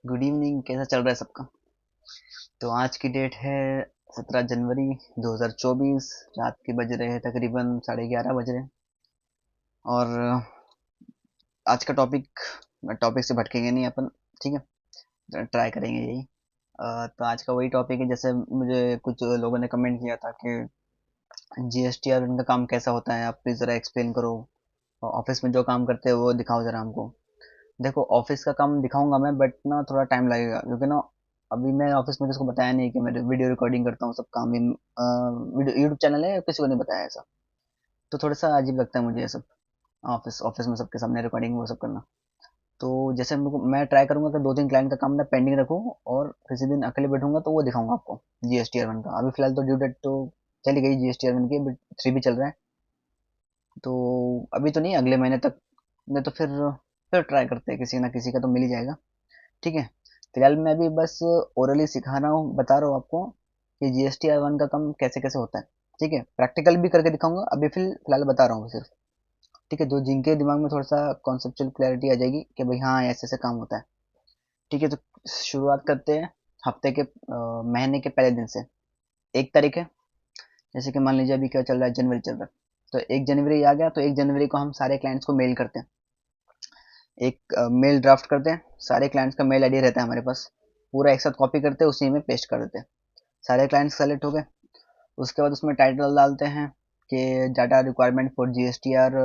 Good evening. कैसा चल रहा है सबका? तो आज की डेट है 17 जनवरी 2024। रात के बज रहे हैं तकरीबन 11:30 बज रहे हैं। और आज का टॉपिक से भटकेंगे नहीं अपन। ठीक है, ट्राई करेंगे यही। तो आज का वही टॉपिक है, जैसे मुझे कुछ लोगों ने कमेंट किया था कि जीएसटीआर का काम कैसा होता है, आप प्लीज़ ज़रा एक्सप्लेन करो। ऑफिस में जो काम करते हैं वो दिखाओ ज़रा हमको। देखो, ऑफिस का काम दिखाऊंगा मैं, बट ना थोड़ा टाइम लगेगा, क्योंकि ना अभी मैं ऑफिस में किसी को बताया नहीं कि मैं वीडियो रिकॉर्डिंग करता हूँ। सब काम ही वीडियो यूट्यूब चैनल है, किसी को नहीं बताया ऐसा। तो थोड़ा सा अजीब लगता है मुझे ये सब, ऑफिस ऑफिस में सबके सामने रिकॉर्डिंग वो सब करना। तो जैसे मैं ट्राई करूंगा कि 2-3 क्लाइंट का काम मैं पेंडिंग रखूँ, और किसी दिन अकेले बैठूंगा तो वो दिखाऊंगा आपको जीएसटी R1 का। अभी फिलहाल तो ड्यू डेट तो चली गई जीएसटी R1 की, बट 3 भी चल रहा है। तो अभी तो नहीं, अगले महीने तक। नहीं तो फिर ट्राई करते हैं, किसी ना किसी का तो मिल ही जाएगा। ठीक है। फिलहाल मैं भी बस ओरली सिखा रहा हूँ, बता रहा हूँ आपको कि जीएसटी R1 का काम कैसे कैसे होता है। ठीक है, प्रैक्टिकल भी करके दिखाऊंगा। अभी फिलहाल बता रहा हूँ सिर्फ। ठीक है, जो जिनके दिमाग में थोड़ा सा कॉन्सेप्चुअल क्लैरिटी आ जाएगी कि भाई हाँ ऐसे ऐसे काम होता है। ठीक है, तो शुरुआत करते हैं हफ्ते के महीने के पहले दिन से। 1 तारीख है, जैसे कि मान लीजिए अभी क्या चल रहा है, जनवरी चल रहा है। तो 1 जनवरी आ गया, तो 1 जनवरी को हम सारे क्लाइंट्स को मेल करते हैं। एक मेल ड्राफ्ट करते हैं, सारे क्लाइंट्स का मेल आईडी रहता है हमारे पास। पूरा एक साथ कॉपी करते हैं, उसी में पेस्ट कर देते हैं। सारे क्लाइंट्स सेलेक्ट हो गए। उसके बाद उसमें टाइटल डालते हैं कि data requirement for G S T R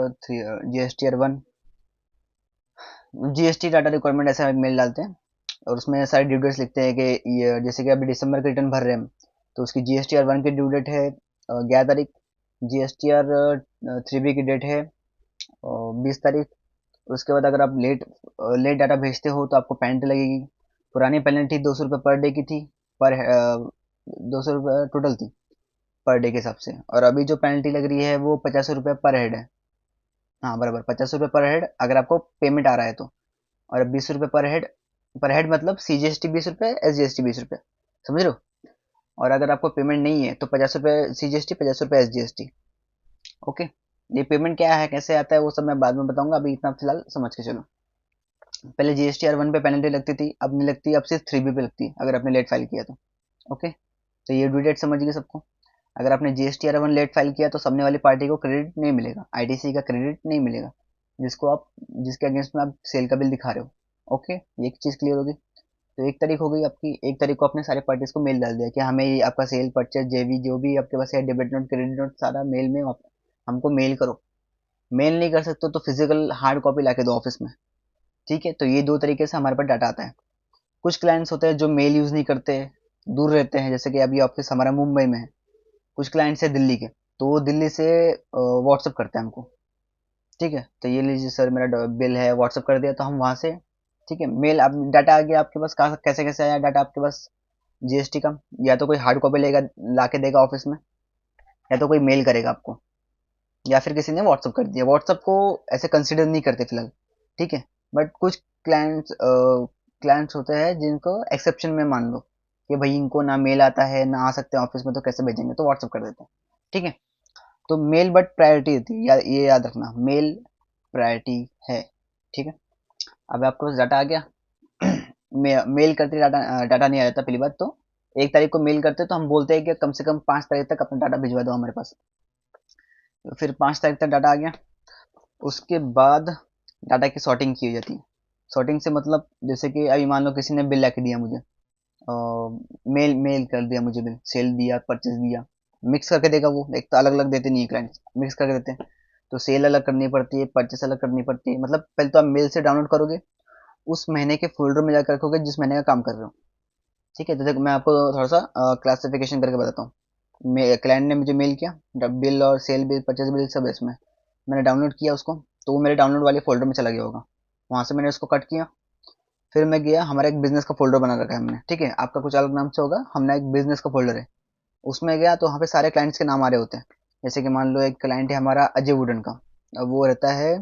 1, GST data requirement, ऐसा मेल डालते हैं। और उसमें सारी ड्यू डेट्स लिखते हैं कि ये जैसे कि अभी दिसंबर का रिटर्न भर रहे हैं हम, तो उसकी जीएसटी R1 की ड्यू डेट है 11 तारीख। जीएसटी R3B की डेट है 20 तारीख। उसके बाद अगर आप लेट लेट डाटा भेजते हो तो आपको पेनल्टी लगेगी। पुरानी पेनल्टी 200 रुपये पर डे की थी, पर 200 रुपये टोटल थी पर डे के हिसाब से। और अभी जो पेनल्टी लग रही है वो 50 रुपये पर हेड है। हाँ बराबर, 50 रुपये पर हेड अगर आपको पेमेंट आ रहा है तो। और 20 रुपये पर हेड मतलब CGST 20 रुपये, SGST 20 रुपये। समझ रहे हो? और अगर आपको पेमेंट नहीं है तो 50 रुपये CGST, 50 रुपये SGST। ओके। ये पेमेंट क्या है, कैसे आता है, वो सब मैं बाद में बताऊंगा। अभी इतना फिलहाल समझ के चलो। पहले GST R1 पे पेनल्टी लगती थी, अब नहीं लगती, अब सिर्फ 3B पे लगती है अगर आपने लेट फाइल किया तो। ओके। तो ये ड्यू डेट समझ गए सबको। अगर आपने GST R1 लेट फाइल किया तो सामने वाली पार्टी को क्रेडिट नहीं मिलेगा, आईटीसी का क्रेडिट नहीं मिलेगा, जिसको आप जिसके अगेंस्ट में आप सेल का बिल दिखा रहे हो। ओके, ये एक चीज़ क्लियर होगी। तो 1 तारीख हो गई आपकी। 1 तारीख को आपने सारे पार्टीज को मेल डाल दिया कि हमें ये आपका सेल परचेज जेवी जो भी आपके पास है, डेबिट नोट क्रेडिट नोट, सारा मेल में आप हमको मेल करो। मेल नहीं कर सकते तो फिजिकल हार्ड कॉपी ला के दो ऑफिस में। ठीक है, तो ये दो तरीके से हमारे पास डाटा आता है। कुछ क्लाइंट्स होते हैं जो मेल यूज़ नहीं करते, दूर रहते हैं, जैसे कि अभी ऑफिस हमारा मुंबई में है। कुछ क्लाइंट्स है दिल्ली के, तो वो दिल्ली से व्हाट्सअप करते हैं हमको। ठीक है, तो ये लीजिए सर मेरा बिल है, व्हाट्सअप कर दिया तो हम वहाँ से। ठीक है, मेल अब डाटा आ गया आपके पास। कहाँ कैसे कैसे आया डाटा आपके पास जीएसटी का? या तो कोई हार्ड कॉपी लेगा, ला के देगा ऑफिस में, या तो कोई मेल करेगा आपको, या फिर किसी ने व्हाट्सअप कर दिया। व्हाट्सअप को ऐसे कंसिडर नहीं करते फिलहाल। ठीक है, बट कुछ क्लाइंट्स होते हैं जिनको एक्सेप्शन में मान लो कि भाई इनको ना मेल आता है ना आ सकते हैं ऑफिस में, तो कैसे भेजेंगे, तो व्हाट्सअप कर देते हैं। ठीक है, तो मेल बट प्रायोरिटी होती है, ये याद रखना, मेल प्रायोरिटी है। ठीक है। अब आपके पास डाटा आ गया। मेल करते डाटा नहीं आ जाता पहली बात तो। 1 तारीख को मेल करते तो हम बोलते हैं कि कम से कम 5 तारीख तक अपना डाटा भिजवा दो हमारे पास। तो फिर 5 तारीख तक डाटा आ गया। उसके बाद डाटा की सॉर्टिंग की जाती है। सॉर्टिंग से मतलब जैसे कि अभी मान लो किसी ने बिल ला के दिया मुझे, मेल मेल कर दिया मुझे बिल, सेल दिया, परचेज दिया, मिक्स करके देगा वो। एक तो अलग अलग देते नहीं है क्लाइंट्स, मिक्स करके देते हैं। तो सेल अलग करनी पड़ती है, परचेस अलग करनी पड़ती है। मतलब पहले तो आप मेल से डाउनलोड करोगे, उस महीने के फोल्डर में जाकर रखोगे जिस महीने का काम कर रहे हो। ठीक है, तो देखो मैं आपको थोड़ा सा क्लासिफिकेशन करके बताता हूँ। क्लाइंट ने मुझे मेल किया, बिल और सेल बिल परचेज बिल सब है इसमें। मैंने डाउनलोड किया उसको, तो वो मेरे डाउनलोड वाले फोल्डर में चला गया होगा। वहाँ से मैंने उसको कट किया। फिर मैं गया, हमारा एक बिजनेस का फोल्डर बना रखा है हमने। ठीक है, आपका कुछ अलग नाम से होगा, हमने एक बिजनेस का फोल्डर है। उसमें गया तो वहाँ पे सारे क्लाइंट्स के नाम आ रहे होते हैं। जैसे कि मान लो एक क्लाइंट है हमारा अजय वुडन का, अब वो रहता है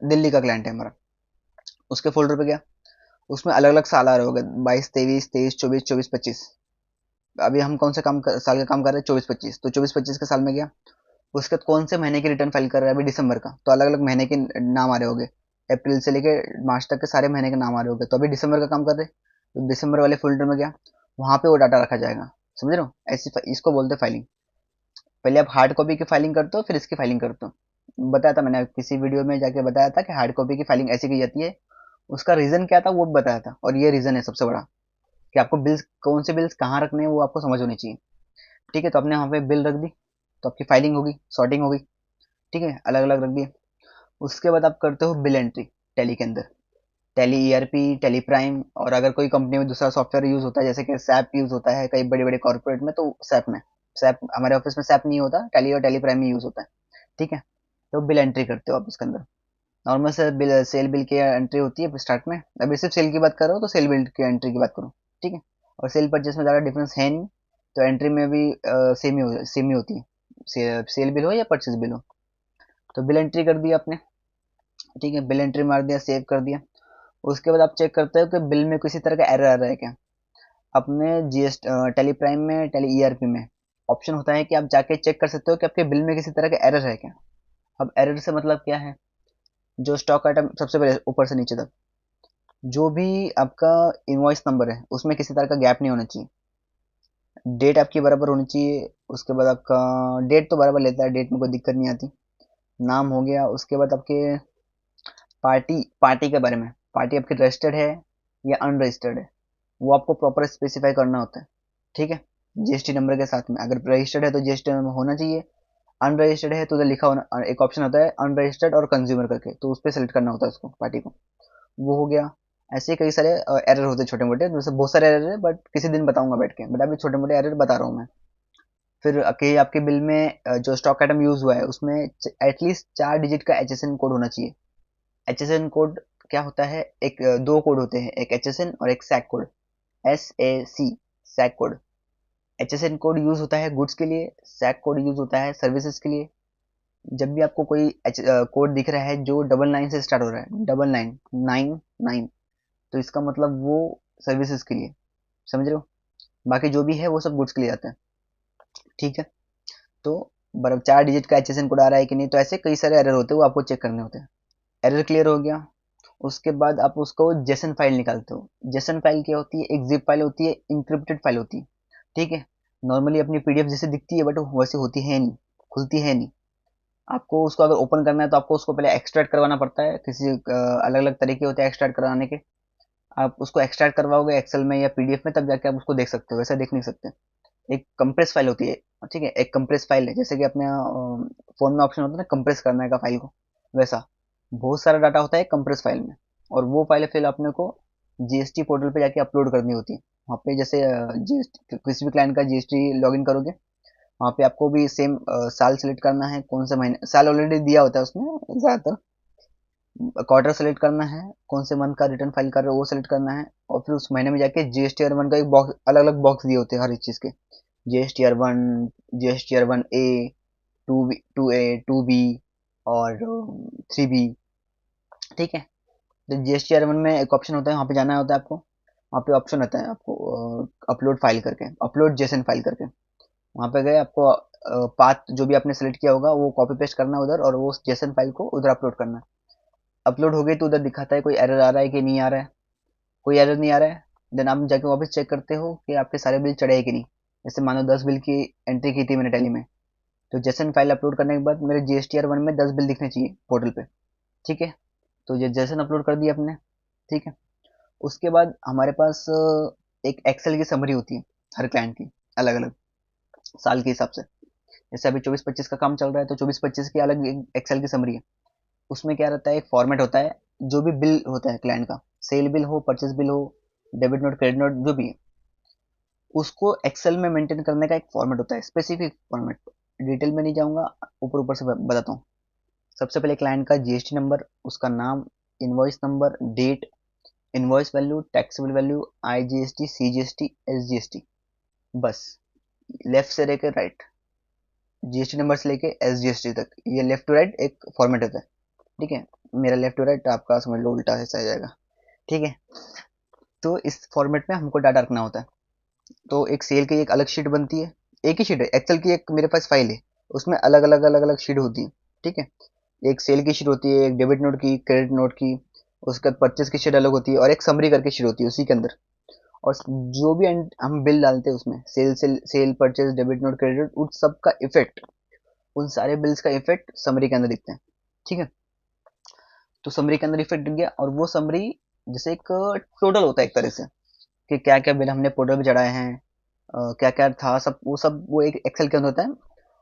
दिल्ली का क्लाइंट है हमारा। उसके फोल्डर पे गया, उसमें अलग अलग साल आ रहे होंगे, 22, 23, 23, 24, 24, 25। अभी हम कौन से साल का काम कर रहे हैं, 24, 25, तो 24, 25 के साल में गया। उसके बाद कौन से महीने की रिटर्न फाइल कर रहा है, अभी दिसंबर का, तो अलग अलग महीने के नाम आ रहे होंगे। अप्रैल से लेके मार्च तक के सारे महीने के नाम आ रहे होंगे, तो अभी दिसंबर का काम कर रहे, तो दिसंबर वाले फोल्डर में गया, वहाँ पे वो डाटा रखा जाएगा। समझ रहे हो, ऐसी इसको बोलते हैं फाइलिंग। पहले आप हार्ड कॉपी की फाइलिंग करते हो, फिर इसकी फाइलिंग करते हो। बताया था मैंने किसी वीडियो में जाके, बताया था कि हार्ड कॉपी की फाइलिंग ऐसे की जाती है। उसका रीजन क्या था वो भी बताया था, और ये रीजन है सबसे बड़ा, कि आपको बिल्स, कौन से बिल्स कहाँ रखने हैं वो आपको समझ होनी चाहिए। ठीक है, तो आपने वहाँ पे बिल रख दी, तो आपकी फाइलिंग होगी, सॉर्टिंग होगी। ठीक है, अलग अलग रख दिए। उसके बाद आप करते हो बिल एंट्री टैली के अंदर, टैली ईआरपी, टैली प्राइम, और अगर कोई कंपनी में दूसरा सॉफ्टवेयर यूज होता है, जैसे कि सैप यूज होता है कई बड़े बड़े कॉर्पोरेट में, तो सैप में, सैप हमारे ऑफिस में सैप नहीं होता, टैली और टैली प्राइम ही यूज होता है। ठीक है, तो बिल एंट्री करते हो आप इसके अंदर। नॉर्मल से बिल, सेल बिल की एंट्री होती है स्टार्ट में। अभी सिर्फ सेल की बात कर रहा हूँ तो सेल बिल की एंट्री की बात करो। ठीक है, और सेल परचेस में ज़्यादा डिफरेंस है नहीं, तो एंट्री में भी सेम ही होती है, सेल बिल हो या परचेस बिल हो। तो बिल एंट्री कर दिया आपने। ठीक है, बिल एंट्री मार दिया, सेव कर दिया। उसके बाद आप चेक करते हो कि बिल में किसी तरह का एरर आ रहा है क्या। अपने जीएस टेली प्राइम में, टेली ईआरपी में ऑप्शन होता है कि आप जाके चेक कर सकते हो कि आपके बिल में किसी तरह का एरर है क्या। अब एरर से मतलब क्या है, जो स्टॉक आइटम सबसे पहले ऊपर से नीचे तक, जो भी आपका इनवॉइस नंबर है उसमें किसी तरह का गैप नहीं होना चाहिए। डेट आपकी बराबर होनी चाहिए। उसके बाद आपका डेट तो बराबर लेता है, डेट में कोई दिक्कत नहीं आती। नाम हो गया। उसके बाद आपके पार्टी, पार्टी के बारे में, पार्टी आपकी रजिस्टर्ड है या अनरजिस्टर्ड है, वो आपको प्रॉपर स्पेसिफाई करना होता है। ठीक है, जीएसटी नंबर के साथ में। अगर रजिस्टर्ड है तो जीएसटी नंबर होना चाहिए, अनरजिस्टर्ड है तो उधर लिखा होना, एक ऑप्शन होता है अनरजिस्टर्ड और कंज्यूमर करके, तो उस पर सेलेक्ट करना होता है उसको, पार्टी को। वो हो गया। ऐसे कई सारे एरर होते हैं छोटे मोटे, जैसे बहुत सारे एरर है, बट किसी दिन बताऊंगा बैठ के, बट अभी छोटे मोटे एरर बता रहा हूँ मैं। फिर आपके बिल में जो स्टॉक आइटम यूज हुआ है उसमें एटलीस्ट 4 डिजिट का एचएसएन कोड होना चाहिए। एचएसएन कोड क्या होता है, एक दो कोड होते हैं, एक एचएसएन और एक SAC code, SAC, SAC code. HSN code use होता है गुड्स के लिए, सैक कोड यूज होता है सर्विसेज के लिए। जब भी आपको कोई कोड दिख रहा है जो 99 से स्टार्ट हो रहा है, 9999, तो इसका मतलब वो सर्विसेज के लिए, समझ रहे हो। बाकी जो भी है वो सब गुड्स के लिए आता है। ठीक है, तो बराबर 4 डिजिट का एचएसएन कोड आ रहा है कि नहीं, तो ऐसे कई सारे एरर होते हैं, वो आपको चेक करने होते हैं। एरर क्लियर हो गया। उसके बाद आप उसको जेसन फाइल निकालते हो। जेसन फाइल क्या होती है, एक जिप फाइल होती है, इंक्रिप्टेड फाइल होती है। ठीक है, नॉर्मली अपनी पीडीएफ जैसे दिखती है, बट वैसे होती है नहीं, खुलती है नहीं। आपको उसको अगर ओपन करना है तो आपको उसको पहले एक्सट्रैक्ट करवाना पड़ता है, किसी अलग अलग तरीके होते हैं एक्सट्रैक्ट करवाने के। आप उसको एक्सट्रैक्ट करवाओगे एक्सेल में या पीडीएफ में, तब जाके आप उसको देख सकते हो, वैसे देख नहीं सकते। एक कंप्रेस फाइल होती है। ठीक है, एक कंप्रेस फाइल है, जैसे कि अपने फोन में ऑप्शन होता है ना कंप्रेस करने का फाइल को, वैसा बहुत सारा डाटा होता है कंप्रेस फाइल में। और वो फाइल फिर अपने को जीएसटी पोर्टल पे जाके अपलोड करनी होती है। वहाँ पे जैसे जीएसटी, किसी भी क्लाइंट का जीएसटी लॉगिन करोगे, वहाँ पे आपको भी सेम साल सेलेक्ट करना है, कौन से महीने, साल ऑलरेडी दिया होता है उसमें ज़्यादातर। क्वार्टर सेलेक्ट करना है, कौन से मंथ का रिटर्न फाइल कर रहे हो वो सेलेक्ट करना है, और फिर उस महीने में जाके जीएसटी आर वन का एक बॉक्स, अलग अलग बॉक्स दिए होते हैं हर एक चीज़ के। GST R one, GST R one A, 2B, 2A, 2B और 3B। ठीक है, तो जीएसटी आर वन में एक ऑप्शन होता है, वहाँ पे जाना होता है आपको। वहाँ पे ऑप्शन आता है आपको अपलोड फाइल करके, अपलोड जेसन फाइल करके। वहाँ पे गए, आपको पाथ जो भी आपने सेलेक्ट किया होगा वो कॉपी पेस्ट करना है उधर, और वो जेसन फाइल को उधर अपलोड करना है। अपलोड हो गई तो उधर दिखाता है कोई एरर आ रहा है कि नहीं आ रहा है। कोई एरर नहीं आ रहा है, देन आप जाके वापस चेक करते हो कि आपके सारे बिल चढ़े हैं कि नहीं। जैसे मानो 10 बिल की एंट्री की थी मैंने टैली में, तो जेसन फाइल अपलोड करने के बाद मेरे जीएसटी आर वन में 10 बिल दिखने चाहिए पोर्टल पे। ठीक है, तो ये जेसन अपलोड कर दिया अपने। ठीक है, उसके बाद हमारे पास एक एक्सेल की समरी होती है हर क्लाइंट की, अलग अलग साल के हिसाब से। जैसे अभी 24-25 का काम चल रहा है, तो 24-25 की अलग एक्सेल की समरी है। उसमें क्या रहता है, एक फॉर्मेट होता है, जो भी बिल होता है क्लाइंट का, सेल बिल हो, परचेज बिल हो, डेबिट नोट, क्रेडिट नोट, जो भी है, उसको एक्सेल में मेंटेन करने का एक फॉर्मेट होता है, स्पेसिफिक फॉर्मेट। डिटेल में नहीं जाऊंगा, ऊपर ऊपर से बताता हूँ। सबसे पहले क्लाइंट का जीएसटी नंबर, उसका नाम, invoice number, date, invoice value, taxable value, IGST, CGST, SGST, बस। लेफ्ट से लेकर राइट, जीएसटी नंबर से लेके एसजीएसटी तक, ये लेफ्ट टू राइट एक फॉर्मेट होता है। ठीक है, मेरा लेफ्ट टू राइट, आपका समझ लो उल्टा ऐसा आ जाएगा। ठीक है, तो इस फॉर्मेट में हमको डाटा रखना होता है। तो एक सेल की एक अलग शीट बनती है, एक ही शीट है एक्सेल की, एक मेरे पास फाइल है, उसमें अलग अलग शीट होती है। ठीक है, एक सेल की शीट होती है, एक डेबिट नोट की, क्रेडिट नोट की, उसके बाद परचेज की शीट अलग होती है और एक समरी करके शीट होती है उसी के अंदर। और जो भी हम बिल डालते हैं उसमें cell purchase debit note credit उन सब का इफेक्ट, उन सारे बिल्स का इफेक्ट समरी के अंदर दिखते हैं। ठीक है, तो समरी के अंदर इफेक्ट दिख गया और वो समरी जैसे एक टोटल होता है एक तरह से कि क्या क्या बिल हमने पोर्टल पे चढ़ाए हैं, क्या क्या था, सब वो एक एक्सेल के अंदर होता है।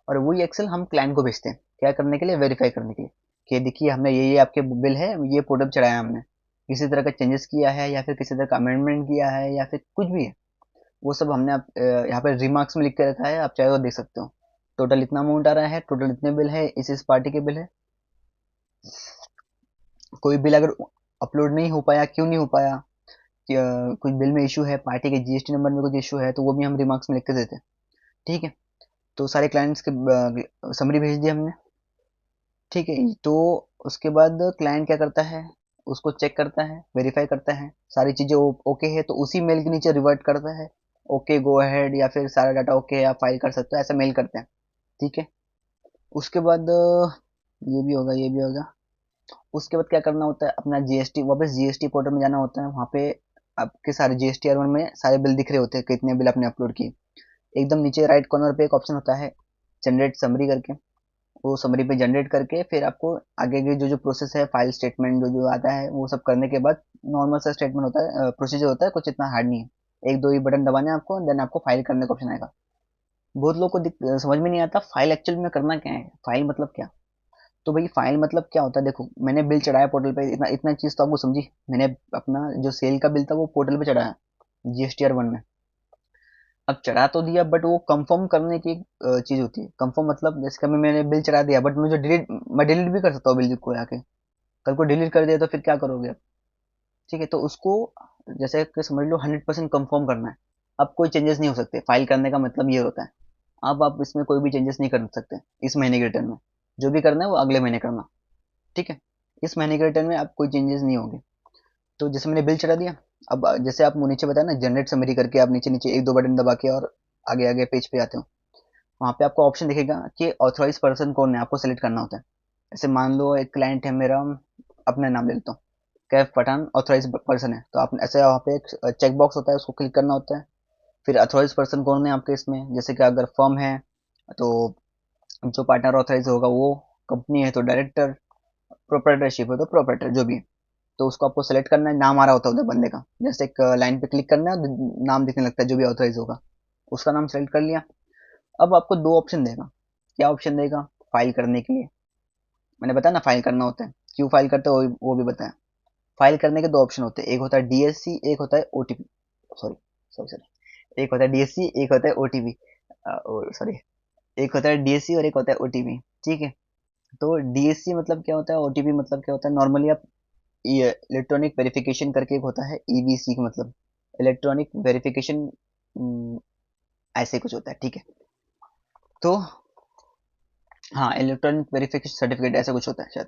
और वही एक्सेल हम क्लाइंट को भेजते हैं क्या करने के लिए, वेरीफाई करने के लिए कि देखिए हमने ये आपके बिल है, ये पोर्टल पे चढ़ाया हमने, किसी तरह का चेंजेस किया है या फिर किसी तरह का अमेंडमेंट किया है या फिर कुछ भी है, वो सब हमने यहाँ पे रिमार्क्स में लिख के रखा है, आप चाहे तो देख सकते हो। टोटल इतना अमाउंट आ रहा है, टोटल इतने बिल है, इस पार्टी के बिल है। कोई बिल अगर अपलोड नहीं हो पाया, क्यों नहीं हो पाया, कि, कुछ बिल में इशू है, पार्टी के जीएसटी नंबर में कुछ इशू है, तो वो भी हम रिमार्क्स में लिख के देते हैं। ठीक है, तो सारे क्लाइंट्स के समरी भेज दी हमने। ठीक है, तो उसके बाद क्लाइंट क्या करता है, उसको चेक करता है, वेरीफाई करता है, सारी चीज़ें ओके है तो उसी मेल के नीचे रिवर्ट करता है, ओके गो अहेड, या फिर सारा डाटा ओके है आप फाइल कर सकते हो, ऐसा मेल करते हैं। ठीक है, उसके बाद ये भी होगा, ये भी होगा। उसके बाद क्या करना होता है, अपना जीएसटी वापस जीएसटी पोर्टल में जाना होता है। वहाँ पे आपके सारे जीएसटी आर वन में सारे बिल दिख रहे होते हैं, कितने बिल आपने अपलोड किए। एकदम नीचे राइट कॉर्नर पे एक ऑप्शन होता है जनरेट समरी करके, वो समरी पे जनरेट करके फिर आपको आगे की जो जो प्रोसेस है, फाइल स्टेटमेंट जो जो आता है वो सब करने के बाद नॉर्मल सा स्टेटमेंट होता है, प्रोसीजर होता है, कुछ इतना हार्ड नहीं है। एक दो ही बटन दबाने हैं आपको, देन आपको फाइल करने का ऑप्शन आएगा। बहुत लोगों को समझ में नहीं आता फाइल एक्चुअल में करना क्या है, फाइल मतलब क्या। तो भाई फाइल मतलब क्या होता है, देखो मैंने बिल चढ़ाया पोर्टल पे, इतना इतना चीज तो आपको समझी। मैंने अपना जो सेल का बिल था वो पोर्टल पे चढ़ाया जीएसटीआर वन में। अब चढ़ा तो दिया बट वो कंफर्म करने की एक चीज होती है। कंफर्म मतलब जैसे कभी मैंने बिल चढ़ा दिया बट मुझे डिलीट, मैं डिलीट भी कर सकता हूँ बिल को आके। कल को डिलीट कर दिया तो फिर क्या करोगे आप। ठीक है, तो उसको जैसे कि समझ लो 100% कंफर्म करना है। अब कोई चेंजेस नहीं हो सकते, फाइल करने का मतलब ये होता है। अब आप इसमें कोई भी चेंजेस नहीं कर सकते इस महीने के रिटर्न में। जो भी करना है वो अगले महीने करना। ठीक है, इस महीने के रिटर्न में आप कोई चेंजेस नहीं होंगे। तो जैसे मैंने बिल चढ़ा दिया, अब जैसे आप नीचे बताया ना जनरेट समरी करके, आप नीचे नीचे एक दो बटन दबा के और आगे आगे पेज पे आते हो। वहाँ पे आपको ऑप्शन दिखेगा कि ऑथराइज पर्सन कौन है, आपको सेलेक्ट करना होता है। जैसे मान लो एक क्लाइंट है मेरा, अपना नाम ले लेता हूँ, कैफ पठान ऑथराइज पर्सन है, तो आप ऐसे वहाँ पे एक चेक बॉक्स होता है, उसको क्लिक करना होता है। फिर अथॉराइज पर्सन कौन है आपके इसमें, जैसे कि अगर फर्म है तो जो पार्टनर ऑथराइज होगा वो, कंपनी है तो डायरेक्टर, प्रोप्राइटरशिप है तो प्रोप्राइटर, जो भी है। तो उसको आपको सेलेक्ट करना है, नाम आ रहा होता है उधर बंदे का, जैसे एक लाइन पे क्लिक करना है, नाम दिखने लगता है जो भी ऑथराइज होगा, उसका नाम सेलेक्ट कर लिया। अब आपको दो ऑप्शन देगा। क्या ऑप्शन देगा, फाइल करने के लिए, मैंने बताया ना फाइल करना होता है, क्यों फाइल करते हो वो भी बताया। फाइल करने के दो ऑप्शन होते हैं, एक होता है डीएससी, एक होता है ओटीपी। सॉरी सॉरी सॉरी, एक होता है डीएससी, एक होता है ओटीपी, सॉरी, एक होता है डीएससी और एक होता है ओटीपी। ठीक है, तो डीएससी मतलब क्या होता है, ओटीपी मतलब क्या होता है, नॉर्मली आप ये इलेक्ट्रॉनिक वेरिफिकेशन करके एक होता है ईवीसी का मतलब, इलेक्ट्रॉनिक वेरिफिकेशन, ऐसे कुछ होता है। ठीक है, तो हाँ इलेक्ट्रॉनिक वेरिफिकेशन सर्टिफिकेट ऐसा कुछ होता है शायद।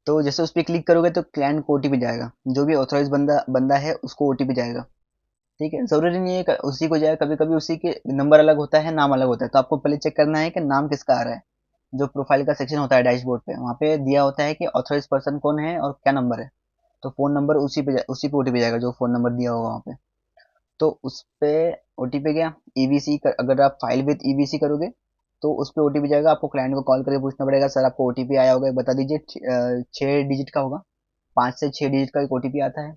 तो जैसे उस पर क्लिक करोगे तो क्लाइंट को ओटीपी जाएगा, जो भी ऑथराइज बंदा बंदा है उसको ओटीपी जाएगा। ठीक है, जरूरी नहीं है कि उसी को जाए, कभी कभी उसी के नंबर अलग होता है, नाम अलग होता है, तो आपको पहले चेक करना है कि नाम किसका आ रहा है। जो प्रोफाइल का सेक्शन होता है डैशबोर्ड पे, वहाँ पे दिया होता है कि ऑथराइज पर्सन कौन है और क्या नंबर है। तो फोन नंबर उसी पे ओटीपी जाएगा जो फोन नंबर दिया होगा वहाँ पे। तो उस पे ओटीपी गया। ईवीसी अगर आप फाइल विद ईवीसी करोगे तो उस पे ओटीपी जाएगा, आपको क्लाइंट को कॉल करके पूछना पड़ेगा, सर आपको ओटीपी आया होगा, बता दीजिए। 6 डिजिट का होगा, 5 से 6 डिजिट का एक ओटीपी आता है।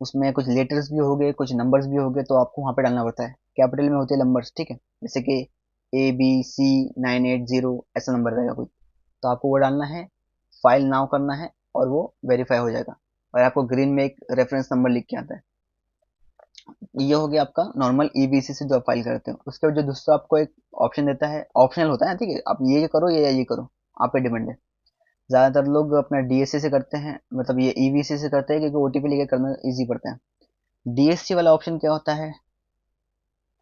उसमें कुछ लेटर्स भी हो गए, कुछ नंबर्स भी हो गए, तो आपको वहाँ पे डालना पड़ता है। कैपिटल में होते हैं नंबर्स, ठीक है, जैसे कि ABC980 ऐसा नंबर रहेगा कोई, तो आपको वो डालना है, फाइल नाउ करना है और वो वेरीफाई हो जाएगा। और आपको ग्रीन में एक रेफरेंस नंबर लिख के आता है। ये हो गया आपका नॉर्मल ईबीसी से जो आप फाइल करते हो। उसके बाद जो दूसरा आपको एक ऑप्शन देता है, ऑप्शनल होता है, ठीक है, आप ये करो ये करो, आप पे डिपेंड है। ज़्यादातर लोग अपना डीएससी से करते हैं, मतलब ये ईवीसी से करते हैं क्योंकि ओटीपी लेके करना इजी पड़ता है। डीएससी वाला ऑप्शन क्या होता है,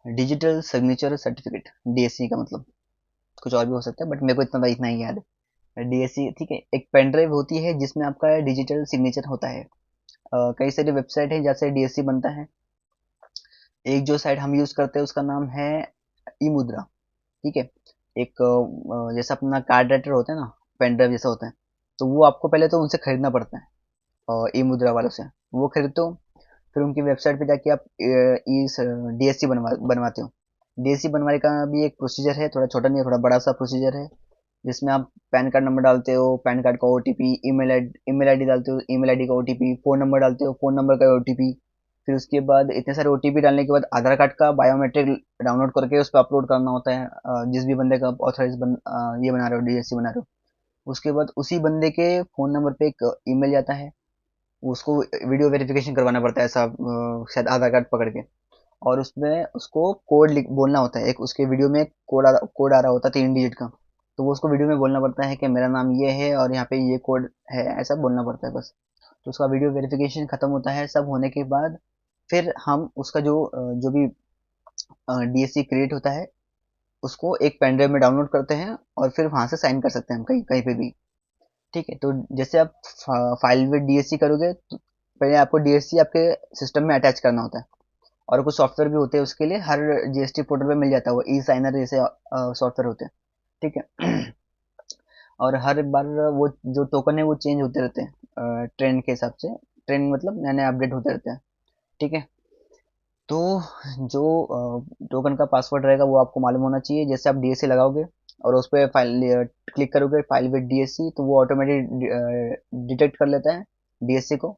डिजिटल सिग्नेचर सर्टिफिकेट, डीएससी का मतलब कुछ और भी हो सकता है बट मेरे को इतना ही याद है। डीएससी ठीक है, एक पेन ड्राइव होती है जिसमें आपका डिजिटल सिग्नेचर होता है। कई सारी वेबसाइट है जैसे डीएससी बनता है। एक जो साइट हम यूज करते हैं उसका नाम है ई मुद्रा। ठीक है, एक जैसा अपना कार्ड राइटर होता है ना, पेन ड्राइव जैसा होता है, तो वो आपको पहले तो उनसे खरीदना पड़ता है, ई मुद्रा वालों से। वो खरीदते हो, फिर उनकी वेबसाइट पे जाके आप ई डीएससी बनवाते हो। डीएससी बनवाने का भी एक प्रोसीजर है, थोड़ा छोटा नहीं है, थोड़ा बड़ा सा प्रोसीजर है, जिसमें आप पैन कार्ड नंबर डालते हो, पैन कार्ड का ओटीपी, ईमेल आईडी डालते हो, ईमेल आईडी का ओटीपी, फ़ोन नंबर डालते हो, फ़ोन नंबर का ओटीपी। फिर उसके बाद इतने सारे ओटीपी डालने के बाद आधार कार्ड का बायोमेट्रिक डाउनलोड करके उस पर अपलोड करना होता है, जिस भी बंदे का ऑथराइज ये बना रहे हो, डीएससी बना रहे हो। उसके बाद उसी बंदे के फ़ोन नंबर पे एक ईमेल जाता है, उसको वीडियो वेरिफिकेशन करवाना पड़ता है ऐसा, शायद आधार कार्ड पकड़ के। और उसमें उसको कोड लिख बोलना होता है, एक उसके वीडियो में कोड आ रहा होता है 3 डिजिट का। तो वो उसको वीडियो में बोलना पड़ता है कि मेरा नाम ये है और यहाँ पे ये कोड है, ऐसा बोलना पड़ता है बस। तो उसका वीडियो वेरिफिकेशन खत्म होता है, सब होने के बाद फिर हम उसका जो भी डीएससी क्रिएट होता है, उसको एक पेन ड्राइव में डाउनलोड करते हैं और फिर वहां से साइन कर सकते हैं हम कहीं कहीं पे भी। ठीक है, तो जैसे आप फाइल में डीएससी करोगे तो पहले आपको डीएससी आपके सिस्टम में अटैच करना होता है, और कुछ सॉफ्टवेयर भी होते हैं उसके लिए, हर जीएसटी पोर्टल पे मिल जाता है, वो ई साइनर जैसे सॉफ्टवेयर होते हैं। ठीक है। और हर बार वो जो टोकन है वो चेंज होते रहते हैं ट्रेंड के हिसाब से, ट्रेंड मतलब नए नए अपडेट होते रहते हैं। ठीक है। तो जो टोकन का पासवर्ड रहेगा वो आपको मालूम होना चाहिए। जैसे आप डीएससी लगाओगे और उस पर फाइल क्लिक करोगे, फाइल विद डीएससी, तो वो ऑटोमेटिक डिटेक्ट कर लेता है डीएससी को।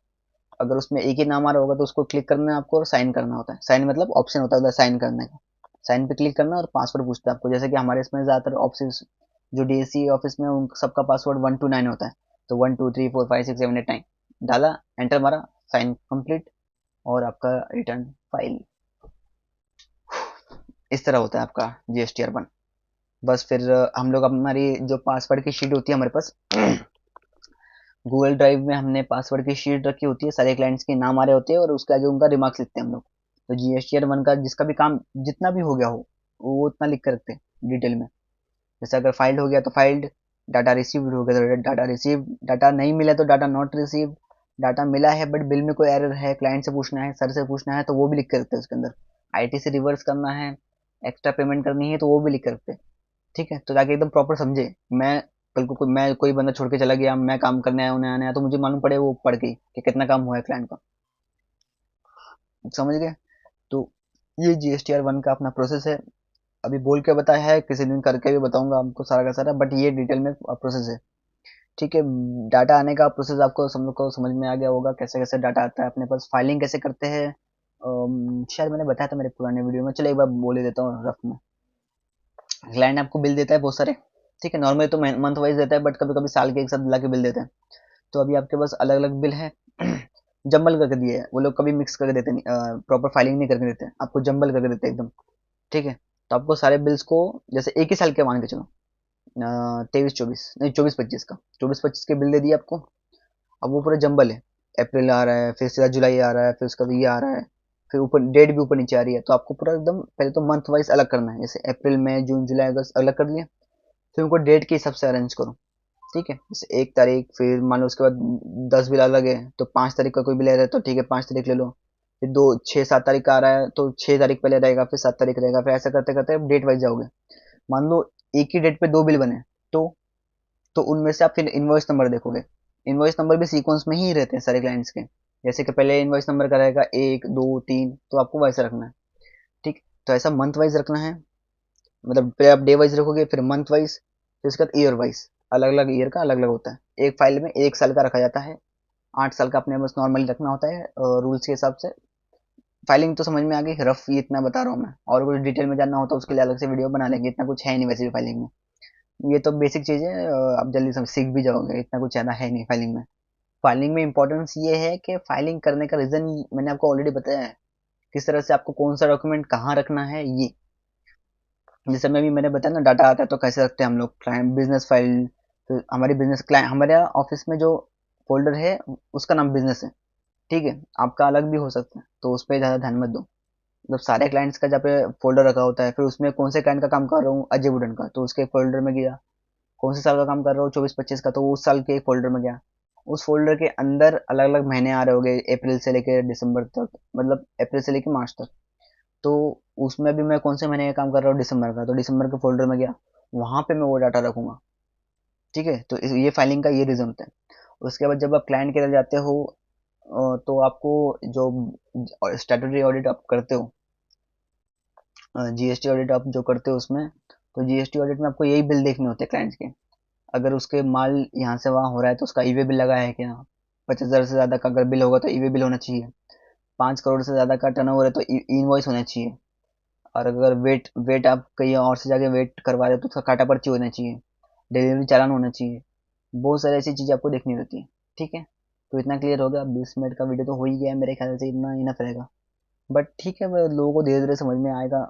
अगर उसमें एक ही नाम आ रहा होगा तो उसको क्लिक करना है आपको और साइन करना होता है। साइन मतलब ऑप्शन होता है साइन करने का, साइन पे क्लिक करना और पासवर्ड पूछता है आपको। जैसे कि हमारे इसमें ज़्यादातर ऑफिस, जो डीएससी ऑफिस में उन सबका पासवर्ड 1 to 9 होता है। तो 1 2 3 4 5 6 7 8 9 डाला, एंटर मारा, साइन कंप्लीट, और आपका रिटर्न फाइल। इस तरह होता है आपका जीएसटीआर 1। बस फिर हम लोग हमारी जो पासवर्ड की शीट होती है हमारे पास, गूगल ड्राइव में हमने पासवर्ड की शीट रखी होती है, सारे क्लाइंट्स के नाम आ रहे होते हैं और उसके आगे उनका रिमार्क्स लिखते हैं हम लोग। तो जीएसटीआर 1 का जिसका भी काम जितना भी हो गया हो वो उतना लिख कर रखते हैं डिटेल में। जैसे अगर फाइल्ड हो गया तो फाइल्ड, डाटा रिसीव्ड हो गया तो डाटा रिसीव्ड, डाटा नहीं मिला तो डाटा नॉट रिसीव्ड, डाटा मिला है बट बिल में कोई एरर है, क्लाइंट से पूछना है, सर से पूछना है, तो वो भी लिख के रखते हैं उसके अंदर। आईटी से रिवर्स करना है, एक्स्ट्रा पेमेंट करनी है, तो वो भी लिख के रखते हैं। ठीक है, तो ताकि एकदम प्रॉपर समझे। मैं कल को मैं कोई बंदा छोड़ के चला गया, मैं काम करने आया, उन्हें आने आया, तो मुझे मालूम पड़े वो पढ़ के कि कितना काम हुआ है क्लाइंट का। समझ गए? तो ये जीएसटीआर 1 का अपना प्रोसेस है। अभी बोल के बताया है, किसी दिन करके भी बताऊंगा आपको सारा का सारा, बट ये डिटेल में प्रोसेस है। ठीक है। डाटा आने का प्रोसेस आपको सब लोग को समझ में आ गया होगा, कैसे कैसे डाटा आता है अपने पास, फाइलिंग कैसे करते हैं। शायद मैंने बताया था मेरे पुराने वीडियो में, चलो एक बार बोल ही देता हूँ रफ में। क्लाइंट आपको बिल देता है बहुत सारे। ठीक है, नॉर्मली तो मंथ वाइज देता है, बट कभी कभी साल के एक साथ ला के बिल देता है। तो अभी आपके पास अलग अलग बिल है, जंबल करके दिए है वो लोग, कभी मिक्स करके देते नहीं, प्रॉपर फाइलिंग नहीं करके देते, आपको जंबल करके देते हैं एकदम। ठीक है। तो आपको सारे बिल्स को, जैसे एक ही साल के मान के चलो, 23 24 नहीं 24 25 का, 24 25 के बिल दे दिए आपको। अब वो पूरा जंबल है, अप्रैल आ रहा है, फिर सीधा जुलाई आ रहा है, फिर उसका ये आ रहा है, फिर ऊपर डेट भी ऊपर नीचे आ रही है, तो आपको पूरा एकदम पहले तो मंथ वाइज अलग करना है। जैसे अप्रैल मई जून जुलाई अगस्त अलग कर दिया, फिर उनको डेट के हिसाब से अरेंज करो। ठीक है, जैसे 1 तारीख, फिर मान लो उसके बाद 10 बिल अलग है, तो 5 तारीख का कोई बिल आ रहा है तो ठीक है 5 तारीख ले लो। फिर 2 6 7 तारीख का आ रहा है तो 6 तारीख पहले रहेगा, फिर 7 तारीख रहेगा, फिर ऐसा करते करते डेट वाइज जाओगे। मान लो एक ही डेट पे 2 बिल बने, तो तो उनमें से आप फिर इनवॉइस नंबर देखोगे। इनवॉइस नंबर भी सीक्वेंस में ही रहते हैं सारे क्लाइंट्स के। जैसे कि पहले इनवॉइस नंबर का रहेगा 1 2 3, तो आपको वैसा रखना है। ठीक, तो ऐसा मंथ वाइज रखना है, मतलब पहले आप डे वाइज रखोगे, फिर मंथ वाइज, फिर उसके बाद ईयर वाइज। अलग अलग ईयर का अलग अलग होता है। एक फाइल में 1 साल का रखा जाता है, 8 साल का अपने बस नॉर्मली रखना होता है रूल्स के हिसाब से। फाइलिंग तो समझ में आ गई, रफ ये इतना बता रहा हूँ मैं, और कुछ डिटेल में जानना हो तो उसके लिए अलग से वीडियो बना लेंगे, इतना कुछ है नहीं वैसे भी फाइलिंग में। ये तो बेसिक चीज़ है, आप जल्दी से सीख भी जाओगे, इतना कुछ ज़्यादा है नहीं फाइलिंग में। फाइलिंग में इंपॉर्टेंस ये है कि फाइलिंग करने का रीज़न मैंने आपको ऑलरेडी बताया है, किस तरह से आपको कौन सा डॉक्यूमेंट कहाँ रखना है ये। जैसे मैंने बताया ना, डाटा आता है तो कैसे रखते हैं हम लोग, क्लाइंट बिजनेस फाइल। तो हमारी बिजनेस क्लाइंट, हमारे ऑफिस में जो फोल्डर है उसका नाम बिजनेस है। ठीक है, आपका अलग भी हो सकता है, तो उस पर ज़्यादा ध्यान मत दो। मतलब सारे क्लाइंट्स का जहाँ पे फोल्डर रखा होता है, फिर उसमें कौन से क्लाइंट का काम कर रहा हूँ, अजय वुडन का, तो उसके फोल्डर में गया। कौन से साल का काम कर रहा हूँ, 24 25 का, तो उस साल के एक फोल्डर में गया। उस फोल्डर के अंदर अलग अलग महीने आ रहे होंगे, अप्रैल से लेकर दिसंबर तक, मतलब अप्रैल से लेकर मार्च तक। तो उसमें भी मैं कौन से महीने का काम कर रहा हूँ, दिसंबर का, तो दिसंबर के फोल्डर में गया, वहां पे मैं वो डाटा रखूंगा। ठीक है, तो ये फाइलिंग का ये रीज़न होता है। उसके बाद जब आप क्लाइंट के अंदर जाते हो, तो आपको जो स्टैट्यूटरी ऑडिट आप करते हो, जीएसटी ऑडिट आप जो करते हो उसमें, तो जीएसटी ऑडिट में आपको यही बिल देखने होते हैं क्लाइंट्स के। अगर उसके माल यहाँ से वहाँ हो रहा है तो उसका ईवे बिल लगा है क्या, 50,000 से ज़्यादा का अगर बिल होगा तो ईवे बिल होना चाहिए, 5 करोड़ से ज़्यादा का टर्नओवर है तो इनवॉइस होना चाहिए, और अगर वेट वेट आप कहीं और से जाके वेट करवा रहे हो तो उसका काटा पर्ची होना चाहिए, डिलीवरी चालान होना चाहिए। बहुत सारी ऐसी चीज़ें आपको देखनी होती है। ठीक है, तो इतना क्लियर हो गया। 20 मिनट का वीडियो तो हो ही गया है, मेरे ख्याल से इतना इनफ रहेगा। बट ठीक है, वो लोगों को धीरे धीरे समझ में आएगा।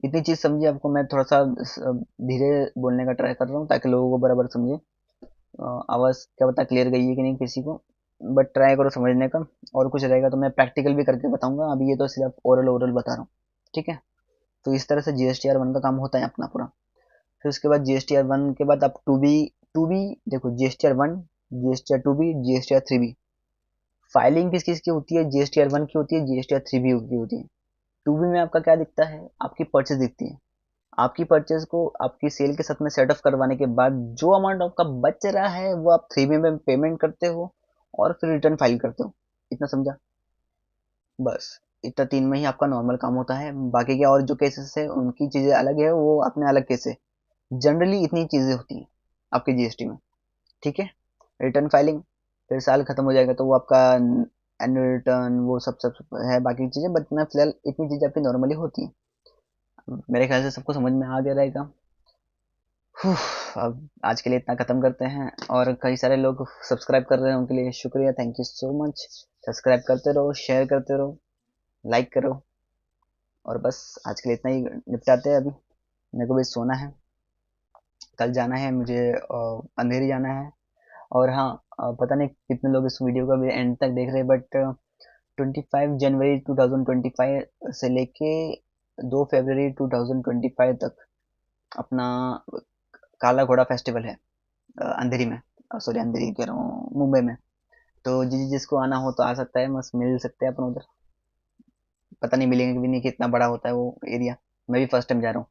इतनी चीज़ समझिए, आपको मैं थोड़ा सा धीरे बोलने का ट्राई कर रहा हूँ ताकि लोगों को बराबर समझे। आवाज़ क्या पता क्लियर गई है कि नहीं किसी को, बट ट्राई करो समझने का। और कुछ रहेगा तो मैं प्रैक्टिकल भी करके बताऊंगा, अभी ये तो सिर्फ ओरल ओरल बता रहा हूँ। ठीक है, तो इस तरह से जीएसटीआर 1 का काम होता है अपना पूरा। फिर उसके बाद जीएसटीआर 1 के बाद आप टू बी देखो, GSTR 1, GSTR 2 B, GSTR 3 B. Filing किस किस की होती है, जीएसटीआर 1 की होती है, जीएसटीआर 3 बी की होती है। 2 बी में आपका क्या दिखता है, आपकी परचेज दिखती है। आपकी परचेज को आपकी सेल के साथ में सेट ऑफ करवाने के बाद जो अमाउंट आपका बच रहा है वो आप 3 बी में पेमेंट करते हो और फिर रिटर्न फाइल करते हो। इतना समझा? बस इतना 3 में ही आपका नॉर्मल काम होता है। बाकी के और जो केसेस है उनकी चीज़ें अलग है, वो अपने अलग केस है। जनरली इतनी चीज़ें होती हैं आपके जीएसटी में। ठीक है, रिटर्न फाइलिंग, फिर साल खत्म हो जाएगा तो वो आपका एनुअल रिटर्न, वो सब सब है बाकी चीज़ें, बट मैं फिलहाल इतनी चीज़ें आपकी नॉर्मली होती हैं। मेरे ख्याल से सबको समझ में आ गया रहेगा। अब आज के लिए इतना ख़त्म करते हैं। और कई सारे लोग सब्सक्राइब कर रहे हैं, उनके लिए शुक्रिया, thank you so much. Subscribe करते रहो, शेयर करते रहो, लाइक करो। और बस आज के लिए इतना ही निपटाते हैं अभी। मेरे को भी सोना है, कल जाना है मुझे, अंधेरी जाना है। और हाँ, पता नहीं कितने लोग इस वीडियो का भी एंड तक देख रहे हैं, बट 25 जनवरी 2025 से लेके 2 फरवरी 2025 तक अपना काला घोड़ा फेस्टिवल है, अंधेरी में। सॉरी, अंधेरी कह रहा हूँ, मुंबई में। तो जिसको आना हो तो आ सकता है, बस मिल सकते हैं अपन उधर। पता नहीं मिलेंगे कि भी नहीं, कितना बड़ा होता है वो एरिया। मैं भी फर्स्ट टाइम जा रहा हूँ।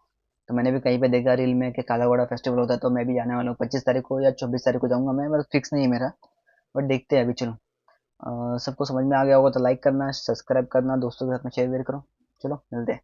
तो मैंने भी कहीं पे देखा रील में कि काला घोड़ा फेस्टिवल होता है, तो मैं भी जाने वाला हूँ 25 तारीख को या 24 तारीख को जाऊंगा मैं, बस फिक्स नहीं है मेरा। बट देखते हैं अभी, चलो। सबको समझ में आ गया होगा तो लाइक करना, सब्सक्राइब करना, दोस्तों के साथ में शेयर वेयर करो। चलो मिलते हैं।